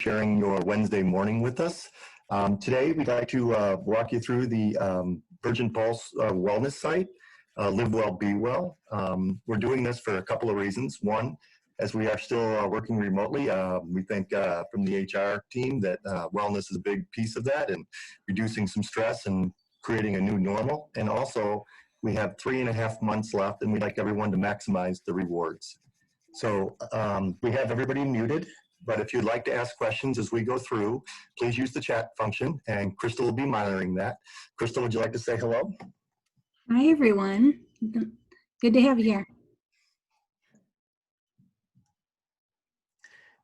sharing your Wednesday morning with us. Today, we'd like to walk you through the Virgin Pulse wellness site, Live Well, Be Well. We're doing this for a couple of reasons. One, as we are still working remotely, we think from the HR team that wellness is a big piece of that and reducing some stress and creating a new normal. And also, we have 3.5 months left, and we'd like everyone to maximize the rewards. So we have everybody muted, but if you'd like to ask questions as we go through, please use the chat function, and Crystal will be monitoring that. Crystal, would you like to say hello? Hi, everyone. Good to have you here.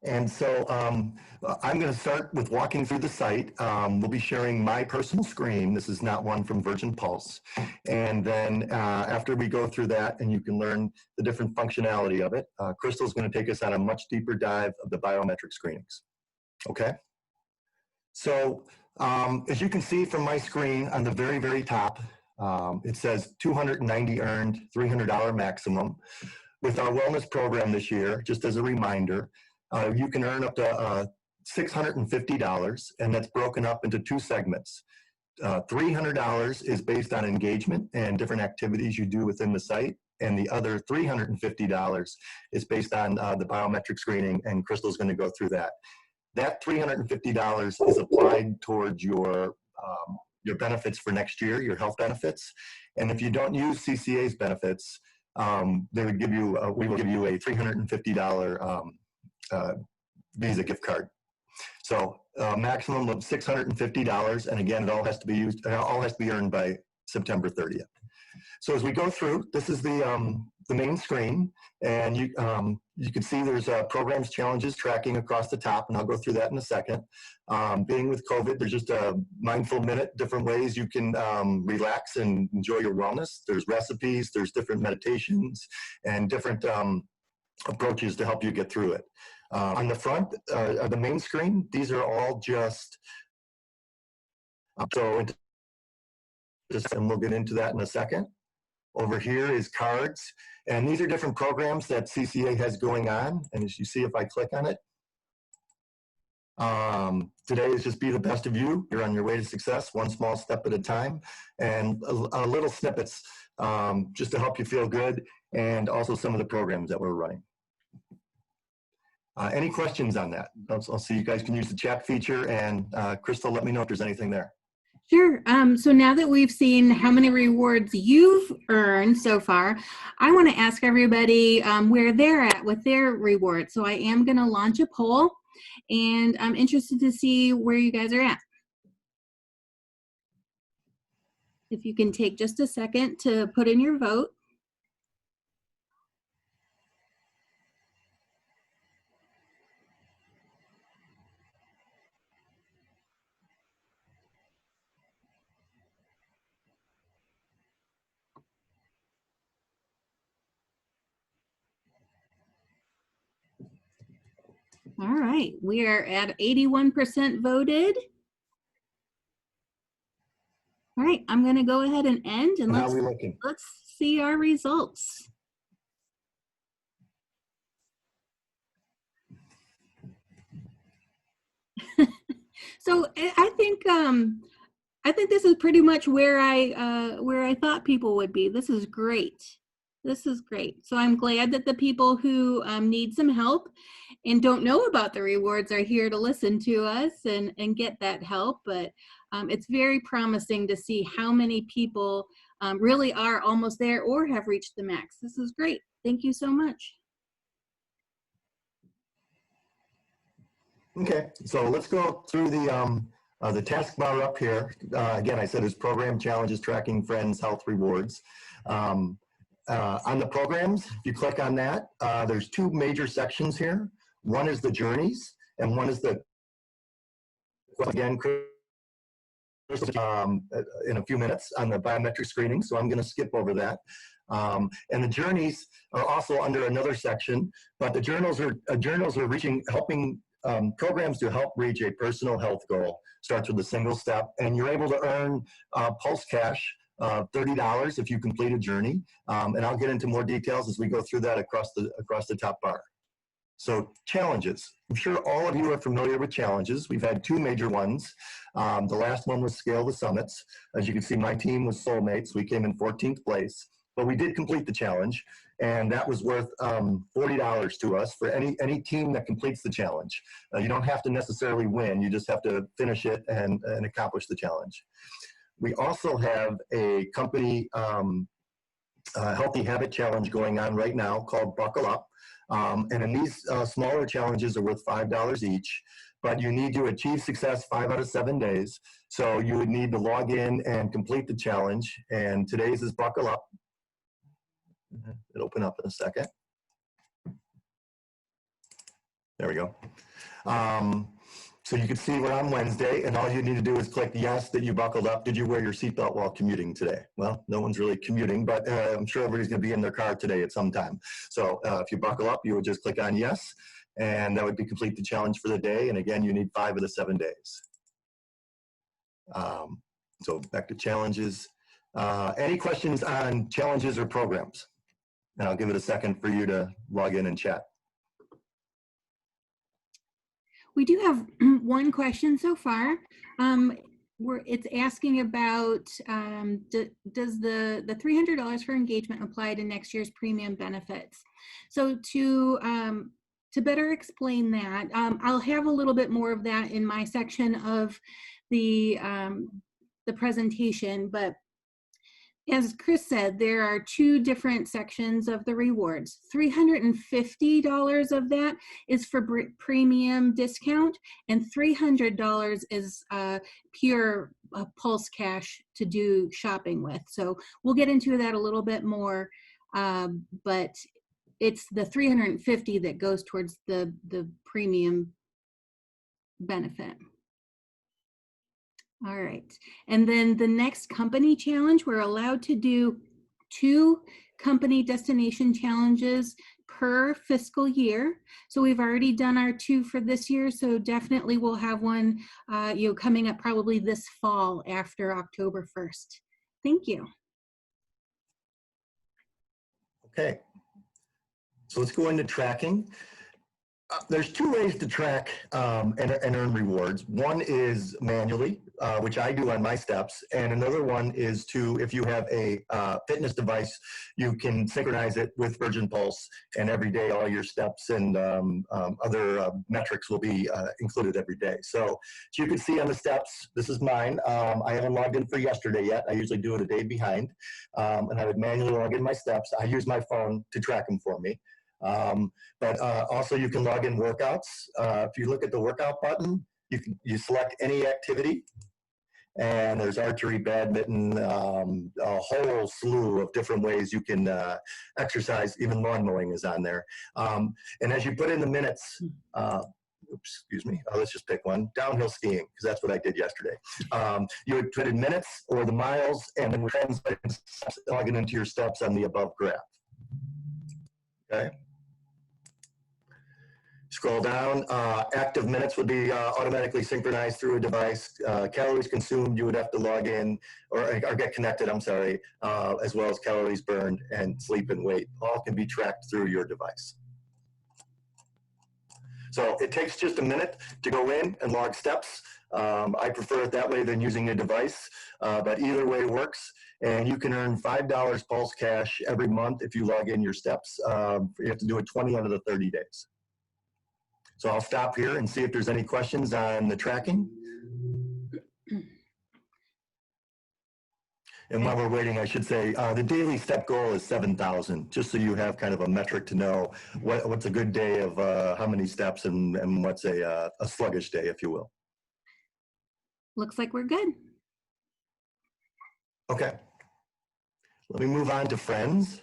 And so I'm going to start with walking through the site. We'll be sharing my personal screen. This is not one from Virgin Pulse. And then after we go through that and you can learn the different functionality of it, Crystal's going to take us on a much deeper dive of the biometric screenings. Okay? So as you can see from my screen on the very, very top, it says 290 earned, $300 maximum. With our wellness program this year, just as a reminder, you can earn up to $650, and that's broken up into two segments. $300 is based on engagement and different activities you do within the site, and the other $350 is based on the biometric screening, and Crystal's going to go through that. That $350 is applied towards your benefits for next year, your health benefits, and if you don't use CCA's benefits, they would give you we will give you a $350 Visa gift card. So maximum of $650, and again, it all has to be used. It all has to be earned by September 30th. So as we go through, this is the main screen, and you can see there's programs, challenges, tracking across the top, and I'll go through that in a second. Being with COVID, there's just a mindful minute, different ways you can relax and enjoy your wellness. There's recipes, there's different meditations, and different approaches to help you get through it. On the front of the main screen, these are all just, and we'll get into that in a second. Over here is cards, and these are different programs that CCA has going on, and as you see, if I click on it, today is just be the best of you. You're on your way to success, one small step at a time, and little snippets just to help you feel good, and also some of the programs that we're running. Any questions on that? I'll see you guys can use the chat feature, and Crystal, let me know if there's anything there. Sure. So now that we've seen how many rewards you've earned so far, I want to ask everybody where they're at with their rewards. So I am going to launch a poll, and I'm interested to see where you guys are at. If you can take just a second to put in your vote. All right, we are at 81% voted. All right, I'm going to go ahead and end, and let's see our results. So I think this is pretty much where I thought people would be. This is great. This is great. So I'm glad that the people who need some help and don't know about the rewards are here to listen to us and get that help. But it's very promising to see how many people really are almost there or have reached the max. This is great. Thank you so much. Okay, so let's go through the taskbar up here. Again, I said it's program, challenges, tracking, friends, health, rewards. On the programs, if you click on that, there's two major sections here. One is the journeys, and one is the, again, in a few minutes on the biometric screening, so I'm going to skip over that. And the journeys are also under another section, but the journals are helping programs to help reach a personal health goal. Starts with a single step, and you're able to earn Pulse Cash, $30 if you complete a journey. And I'll get into more details as we go through that across the top bar. So challenges. I'm sure all of you are familiar with challenges. We've had two major ones. The last one was Scale the Summits. As you can see, my team was Soulmates. We came in 14th place, but we did complete the challenge, and that was worth $40 to us for any team that completes the challenge. You don't have to necessarily win. You just have to finish it and accomplish the challenge. We also have a company healthy habit challenge going on right now called Buckle Up. And in these smaller challenges are worth $5 each, but you need to achieve success 5 out of 7 days. So you would need to log in and complete the challenge. And today's is Buckle Up. It'll open up in a second. There we go. So you can see we're on Wednesday, and all you need to do is click yes that you buckled up. Did you wear your seatbelt while commuting today? Well, no one's really commuting, but I'm sure everybody's going to be in their car today at some time. So if you buckle up, you would just click on yes, and that would be complete the challenge for the day. And again, you need 5 of the 7 days. So back to challenges. Any questions on challenges or programs? And I'll give it a second for you to log in and chat. We do have one question so far. It's asking about does the $300 for engagement apply to next year's premium benefits? So to better explain that, I'll have a little bit more of that in my section of the presentation, but as Chris said, there are 2 different sections of the rewards. $350 of that is for premium discount, and $300 is pure Pulse Cash to do shopping with. So we'll get into that a little bit more, but it's the $350 that goes towards the premium benefit. All right, and then the next company challenge, we're allowed to do 2 company destination challenges per fiscal year. So we've already done our 2 for this year, so definitely we'll have one coming up probably this fall after October 1st. Thank you. Okay, so let's go into tracking. There's 2 ways to track and earn rewards. One is manually, which I do on my steps, and another one is if you have a fitness device, you can synchronize it with Virgin Pulse, and every day all your steps and other metrics will be included every day. So as you can see on the steps, this is mine. I haven't logged in for yesterday yet. I usually do it a day behind, and I would manually log in my steps. I use my phone to track them for me. But also you can log in workouts. If you look at the workout button, you select any activity, and there's archery, badminton, a whole slew of different ways you can exercise. Even lawn mowing is on there. And as you put in the minutes, excuse me, let's just pick one, downhill skiing, because that's what I did yesterday. You would put in minutes or the miles, and then translate and log it into your steps on the above graph. Okay. Scroll down, active minutes would be automatically synchronized through a device. Calories consumed, you would have to log in or get connected, I'm sorry, as well as calories burned and sleep and weight. All can be tracked through your device. So it takes just a minute to go in and log steps. I prefer it that way than using a device, but either way works. And you can earn $5 Pulse Cash every month if you log in your steps. You have to do it 20 out of the 30 days. So I'll stop here and see if there's any questions on the tracking. And while we're waiting, I should say the daily step goal is 7,000, just so you have kind of a metric to know what's a good day of how many steps and what's a sluggish day, if you will. Looks like we're good. Okay. Let me move on to Friends.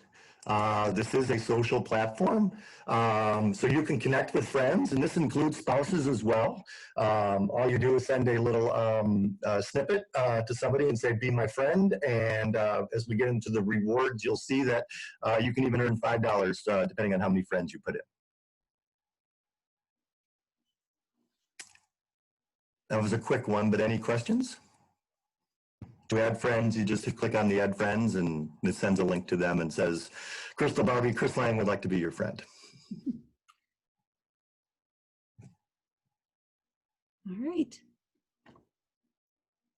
This is a social platform, so you can connect with friends, and this includes spouses as well. All you do is send a little snippet to somebody and say, be my friend, and as we get into the rewards, you'll see that you can even earn $5 depending on how many friends you put in. That was a quick one, but any questions? To add friends, you just click on the add friends, and it sends a link to them and says, Crystal Barbie, Chris Lang would like to be your friend. All right.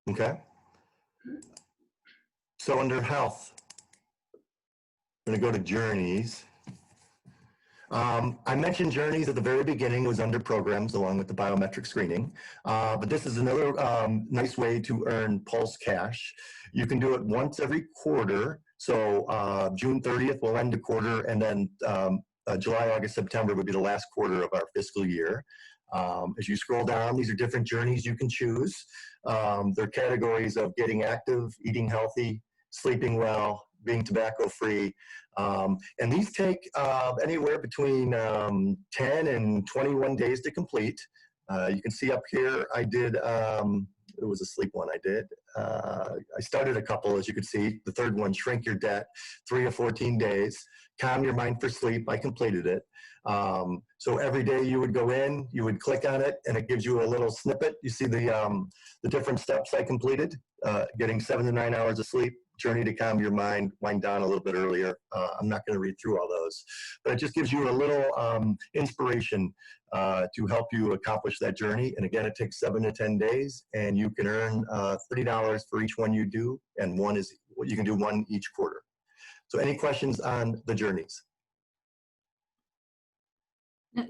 Okay. So under health, I'm going to go to journeys. I mentioned journeys at the very beginning was under programs along with the biometric screening, but this is another nice way to earn Pulse Cash. You can do it once every quarter. So June 30th will end the quarter, and then July, August, September would be the last quarter of our fiscal year. As you scroll down, these are different journeys you can choose. They're categories of getting active, eating healthy, sleeping well, being tobacco free. And these take anywhere between 10 and 21 days to complete. You can see up here, I did, it was a sleep one I did. I started a couple, as you can see. The third one, shrink your debt, 3 or 14 days. Calm your mind for sleep, I completed it. So every day you would go in, you would click on it, and it gives you a little snippet. You see the different steps I completed, getting 7 to 9 hours of sleep, journey to calm your mind, wind down a little bit earlier. I'm not going to read through all those, but it just gives you a little inspiration to help you accomplish that journey. And again, it takes 7 to 10 days, and you can earn $30 for each one you do, and you can do one each quarter. So any questions on the journeys?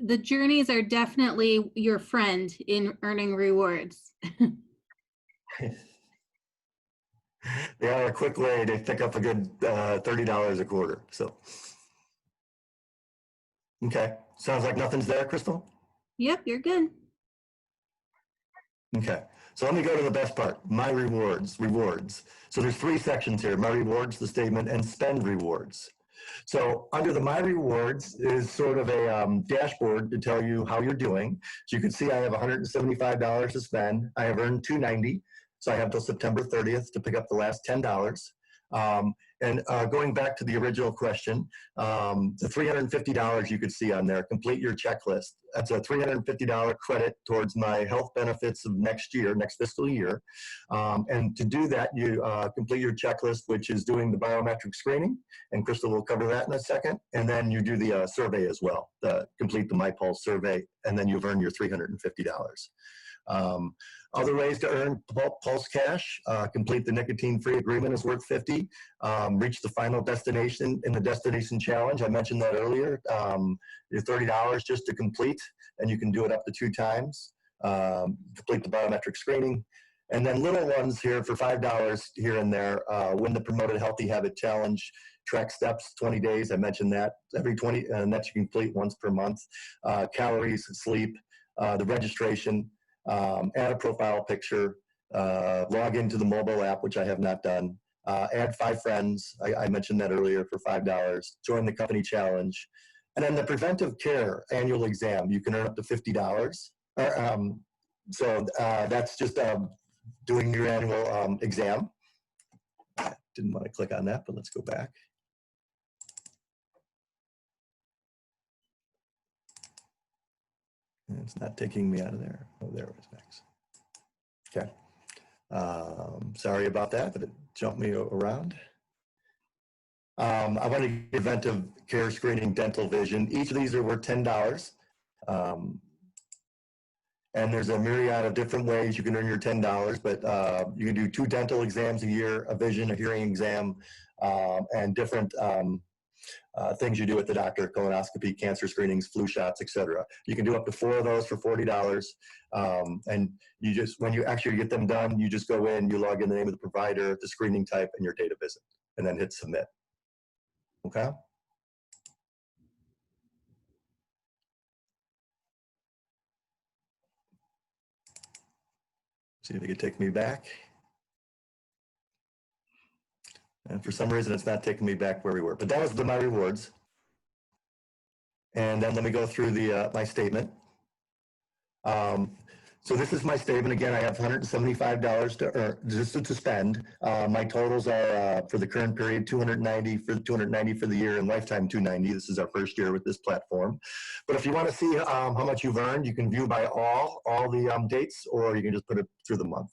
The journeys are definitely your friend in earning rewards. They are a quick way to pick up a good $30 a quarter. So, okay. Sounds like nothing's there, Crystal? Yep, you're good. Okay. So let me go to the best part, my rewards. So there's 3 sections here, my rewards, the statement, and spend rewards. So under the My Rewards is sort of a dashboard to tell you how you're doing. So you can see I have $175 to spend. I have earned $290. So I have till September 30th to pick up the last $10. And going back to the original question, the $350 you could see on there, complete your checklist. That's a $350 credit towards my health benefits of next year, next fiscal year. And to do that, you complete your checklist, which is doing the biometric screening, and Crystal will cover that in a second. And then you do the survey as well, complete the MyPulse survey, and then you've earned your $350. Other ways to earn Pulse Cash, complete the nicotine-free agreement is worth $50. Reach the final destination in the destination challenge. I mentioned that earlier. Your $30 just to complete, and you can do it up to 2 times. Complete the biometric screening. And then little ones here for $5 here and there. Win the Promoted Healthy Habit Challenge. Track steps, 20 days. I mentioned that. Every 20, and that you can complete once per month. Calories, sleep, the registration. Add a profile picture, log into the mobile app, which I have not done, add 5 friends. I mentioned that earlier for $5, join the company challenge. And then the preventive care annual exam, you can earn up to $50. So that's just doing your annual exam. Didn't want to click on that, but let's go back. And it's not taking me out of there. Oh, there it is, Max. Okay. Sorry about that, but it jumped me around. I want to get preventive care screening, dental vision. Each of these are worth $10. And there's a myriad of different ways you can earn your $10, but you can do 2 dental exams a year, a vision, a hearing exam, and different things you do at the doctor, colonoscopy, cancer screenings, flu shots, etc. You can do up to 4 of those for $40. And you just, when you actually get them done, you just go in, you log in the name of the provider, the screening type, and your date of visit, and then hit submit. Okay? See if it could take me back. And for some reason, it's not taking me back where we were. But that was my rewards. And then let me go through the my statement. So this is my statement. Again, I have $175 to earn, just to spend. My totals are for the current period $290 for the year, and lifetime $290. This is our first year with this platform. But if you want to see how much you've earned, you can view by all the dates, or you can just put it through the month.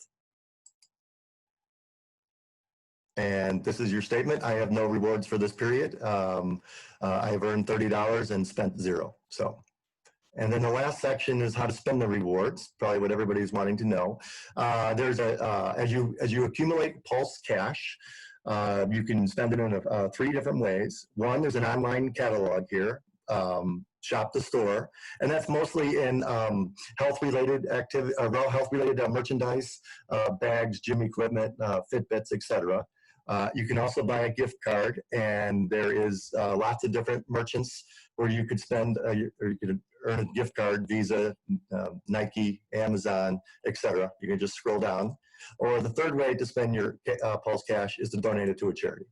And this is your statement. I have no rewards for this period. I have earned $30 and spent 0. So And then the last section is how to spend the rewards, probably what everybody's wanting to know. As you accumulate Pulse Cash, you can spend it in three different ways. One, there's an online catalog here, Shop the Store, and that's mostly in health-related activity, health-related merchandise, bags, gym equipment, Fitbits, etc. You can also buy a gift card, and there is lots of different merchants where you could spend, or you could earn a gift card, Visa, Nike, Amazon, etc. You can just scroll down. Or the third way to spend your Pulse Cash is to donate it to a charity.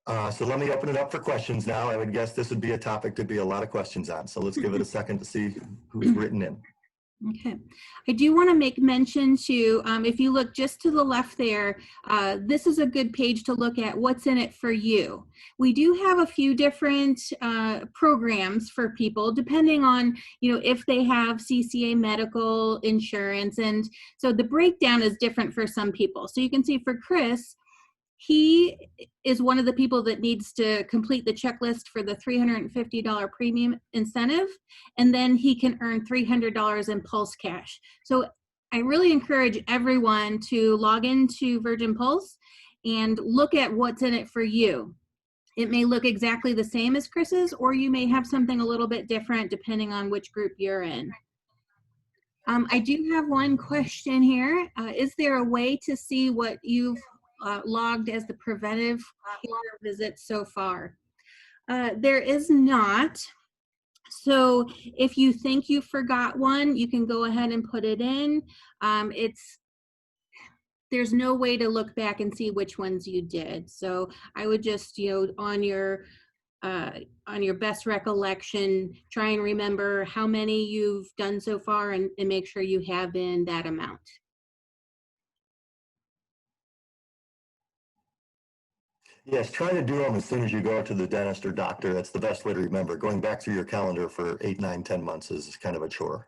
So let me open it up for questions now. I would guess this would be a topic to be a lot of questions on. So let's give it a second to see who's written in. Okay, I do want to make mention to, if you look just to the left there, this is a good page to look at what's in it for you. We do have a few different programs for people depending on, if they have CCA medical insurance. And so the breakdown is different for some people. So you can see for Chris, he is one of the people that needs to complete the checklist for the $350 premium incentive, and then he can earn $300 in Pulse Cash. So I really encourage everyone to log into Virgin Pulse and look at what's in it for you. It may look exactly the same as Chris's, or you may have something a little bit different depending on which group you're in. I do have one question here. Is there a way to see what you've logged as the preventive care visits so far? There is not. So if you think you forgot one, you can go ahead and put it in. There's no way to look back and see which ones you did. So I would just, on your best recollection, try and remember how many you've done so far and make sure you have in that amount. Yes, try to do them as soon as you go to the dentist or doctor. That's the best way to remember. Going back through your calendar for 8, 9, 10 months is kind of a chore.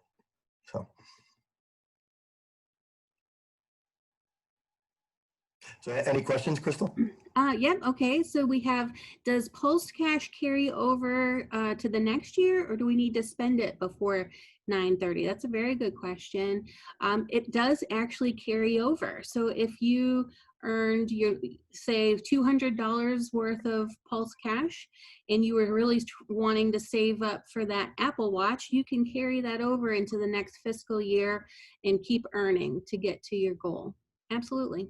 So any questions, Crystal? Yep. Okay. So we have, does Pulse Cash carry over to the next year, or do we need to spend it before 9/30? That's a very good question. It does actually carry over. So if you earned say $200 worth of Pulse Cash and you were really wanting to save up for that Apple Watch, you can carry that over into the next fiscal year and keep earning to get to your goal. Absolutely.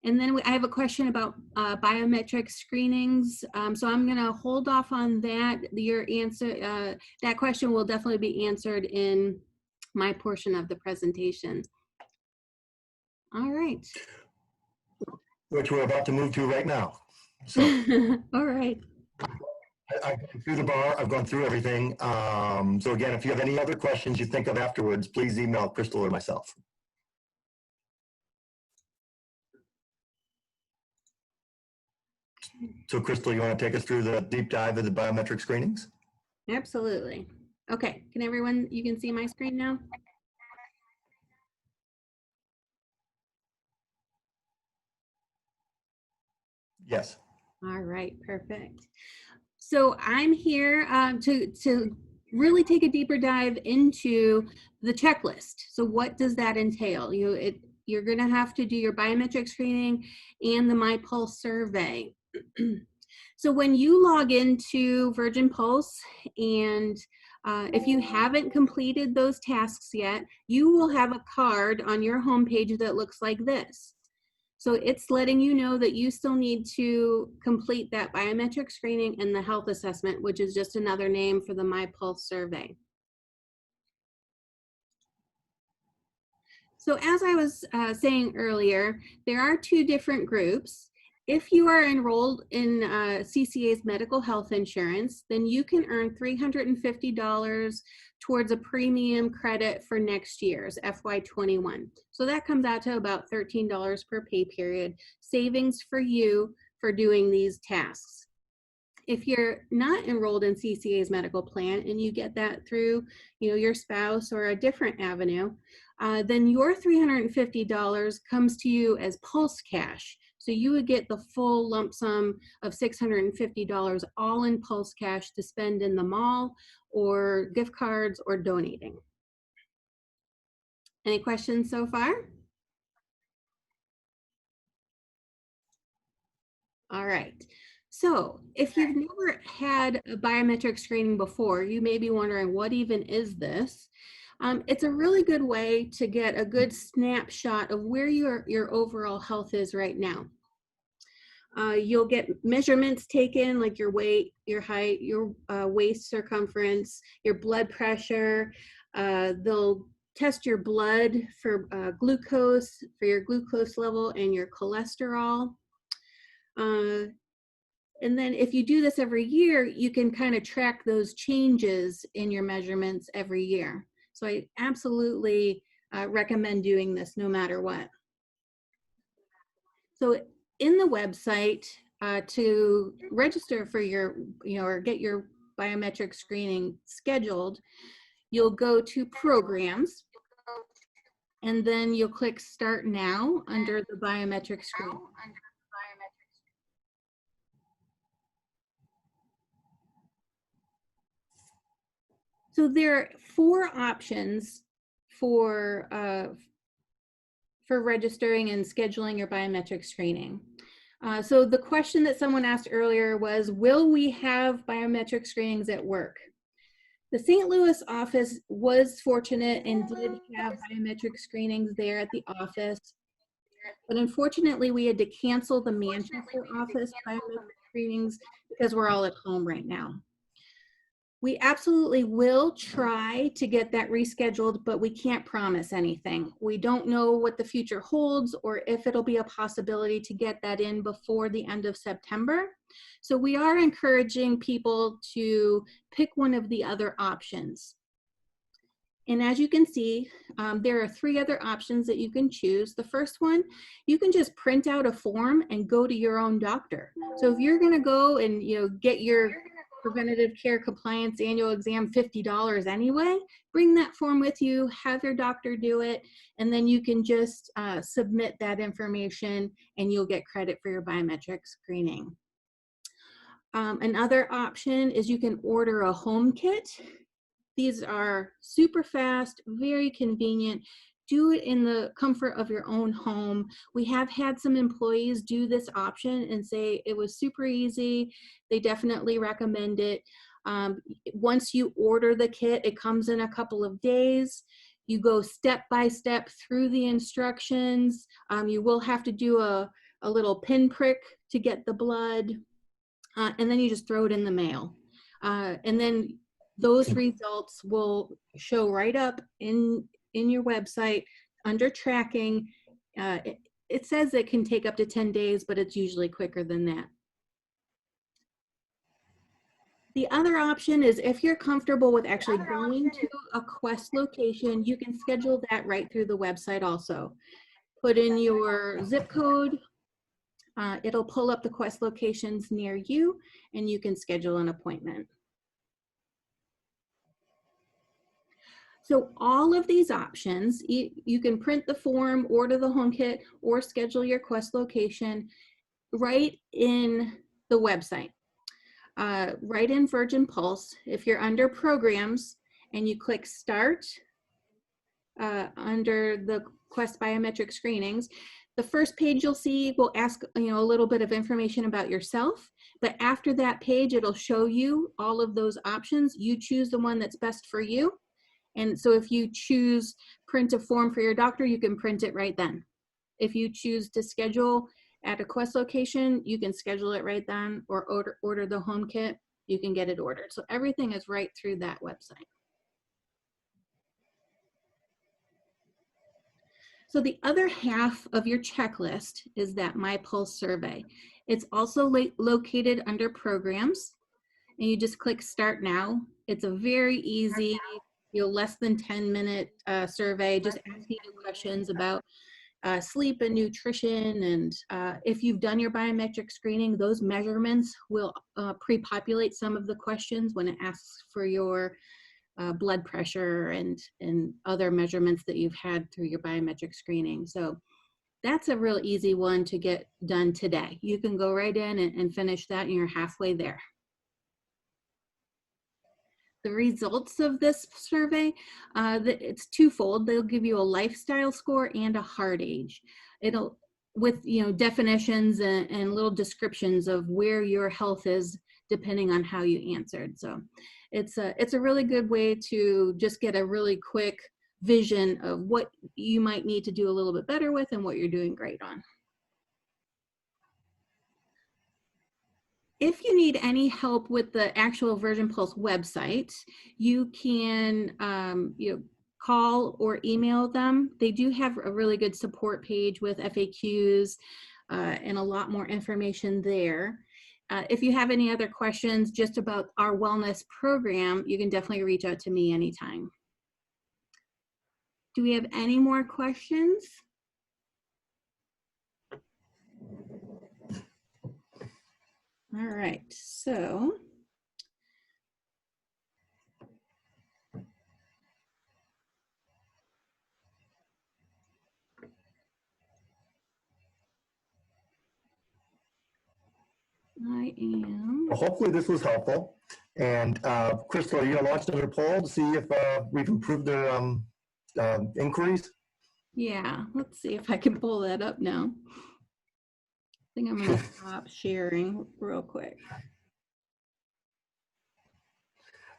And then I have a question about biometric screenings. So I'm going to hold off on that. Your answer, that question will definitely be answered in my portion of the presentation. All right. Which we're about to move to right now. So. All right. I've gone through the bar. I've gone through everything. So again, if you have any other questions you think of afterwards, please email Crystal or myself. So Crystal, you want to take us through the deep dive of the biometric screenings? Absolutely. Okay, can everyone, you can see my screen now? Yes. All right, perfect. So I'm here to really take a deeper dive into the checklist. So what does that entail? You're going to have to do your biometric screening and the MyPulse survey. So when you log into Virgin Pulse, and if you haven't completed those tasks yet, you will have a card on your homepage that looks like this. So it's letting you know that you still need to complete that biometric screening and the health assessment, which is just another name for the MyPulse survey. So as I was saying earlier, there are two different groups. If you are enrolled in CCA's medical health insurance, then you can earn $350 towards a premium credit for next year's FY21. So that comes out to about $13 per pay period, savings for you for doing these tasks. If you're not enrolled in CCA's medical plan and you get that through your spouse or a different avenue, then your $350 comes to you as Pulse Cash. So So you would get the full lump sum of $650 all in Pulse Cash to spend in the mall or gift cards or donating. Any questions so far? All right. So if you've never had a biometric screening before, you may be wondering, what even is this? It's a really good way to get a good snapshot of where your overall health is right now. You'll get measurements taken, like your weight, your height, your waist circumference, your blood pressure. They'll test your blood for glucose, for your glucose level and your cholesterol. And then if you do this every year, you can kind of track those changes in your measurements every year. So I absolutely recommend doing this no matter what. So in the website, to register for your, or get your biometric screening scheduled, you'll go to programs, and then you'll click Start Now under the biometric screen. So there are 4 options for registering and scheduling your biometric screening. So the question that someone asked earlier was, will we have biometric screenings at work? The St. Louis office was fortunate and did have biometric screenings there at the office. But unfortunately, we had to cancel the Manchester office biometric screenings because we're all at home right now. We absolutely will try to get that rescheduled, but we can't promise anything. We don't know what the future holds or if it'll be a possibility to get that in before the end of September. So we are encouraging people to pick one of the other options. And as you can see, there are 3 other options that you can choose. The first one, you can just print out a form and go to your own doctor. So if you're gonna go and get your preventative care compliance annual exam, $50 anyway, bring that form with you, have your doctor do it, and then you can just submit that information and you'll get credit for your biometric screening. Another option is you can order a home kit. These are super fast, very convenient. Do it in the comfort of your own home. We have had some employees do this option and say it was super easy. They definitely recommend it. Once you order the kit, it comes in a couple of days. You go step by step through the instructions. You will have to do a little pin prick to get the blood, and then you just throw it in the mail. And then those results will show right up in your website under tracking. It says it can take up to 10 days, but it's usually quicker than that. The other option is if you're comfortable with actually going to a Quest location, you can schedule that right through the website also. Put in your zip code. It'll pull up the Quest locations near you, and you can schedule an appointment. So all of these options, you can print the form, order the home kit, or schedule your Quest location right in the website, right in Virgin Pulse. If you're under Programs and you click Start under the Quest Biometric Screenings, the first page you'll see will ask a little bit of information about yourself, but after that page, it'll show you all of those options. You choose the one that's best for you. And so if you choose print a form for your doctor, you can print it right then. If you choose to schedule at a Quest location, you can schedule it right then, or order the home kit, you can get it ordered. So everything is right through that website. So the other half of your checklist is that My Pulse survey. It's also located under Programs, and you just click Start Now. It's a very easy, less than 10-minute survey, just asking you questions about sleep and nutrition. And if you've done your biometric screening, those measurements will pre-populate some of the questions when it asks for your blood pressure and other measurements that you've had through your biometric screening. So that's a real easy one to get done today. You can go right in and finish that, and you're halfway there. The results of this survey, it's twofold. They'll give you a lifestyle score and a heart age. It'll, with definitions and little descriptions of where your health is depending on how you answered. So it's a really good way to just get a really quick vision of what you might need to do a little bit better with and what you're doing great on. If you need any help with the actual Virgin Pulse website, you can call or email them. They do have a really good support page with FAQs and a lot more information there. If you have any other questions just about our wellness program, you can definitely reach out to me anytime. Do we have any more questions? All right, so I am. Well, hopefully this was helpful. And Crystal, are you gonna launch another poll to see if we've improved their inquiries? Yeah, let's see if I can pull that up now. I think I'm gonna stop sharing real quick.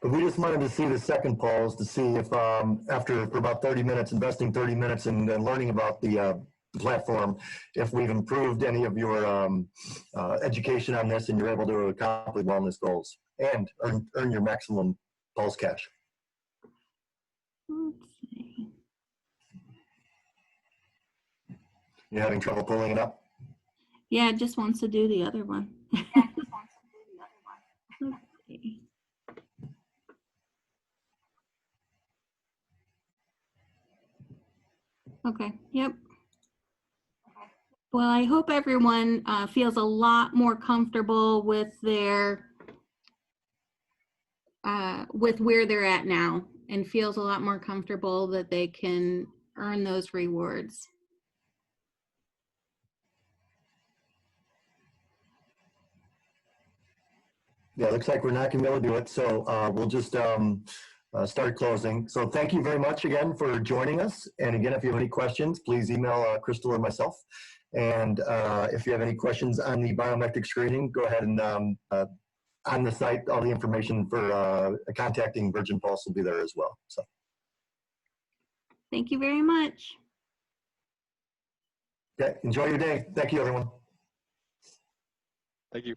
But we just wanted to see the second polls to see if after for about 30 minutes, investing 30 minutes in learning about the platform, if we've improved any of your education on this and you're able to accomplish wellness goals and earn your maximum pulse cash. Let's see. You're having trouble pulling it up? Yeah, it just wants to do the other one. Let's see. Okay, yep. Well, I hope everyone feels a lot more comfortable with their with where they're at now and feels a lot more comfortable that they can earn those rewards. Yeah, it looks like we're not going to be able to do it, so we'll just start closing. So thank you very much again for joining us. And again, if you have any questions, please email Crystal or myself. And if you have any questions on the biometric screening, go ahead and on the site, all the information for contacting Virgin Pulse will be there as well. So Thank you very much. okay, enjoy your day. Thank you, everyone. Thank you.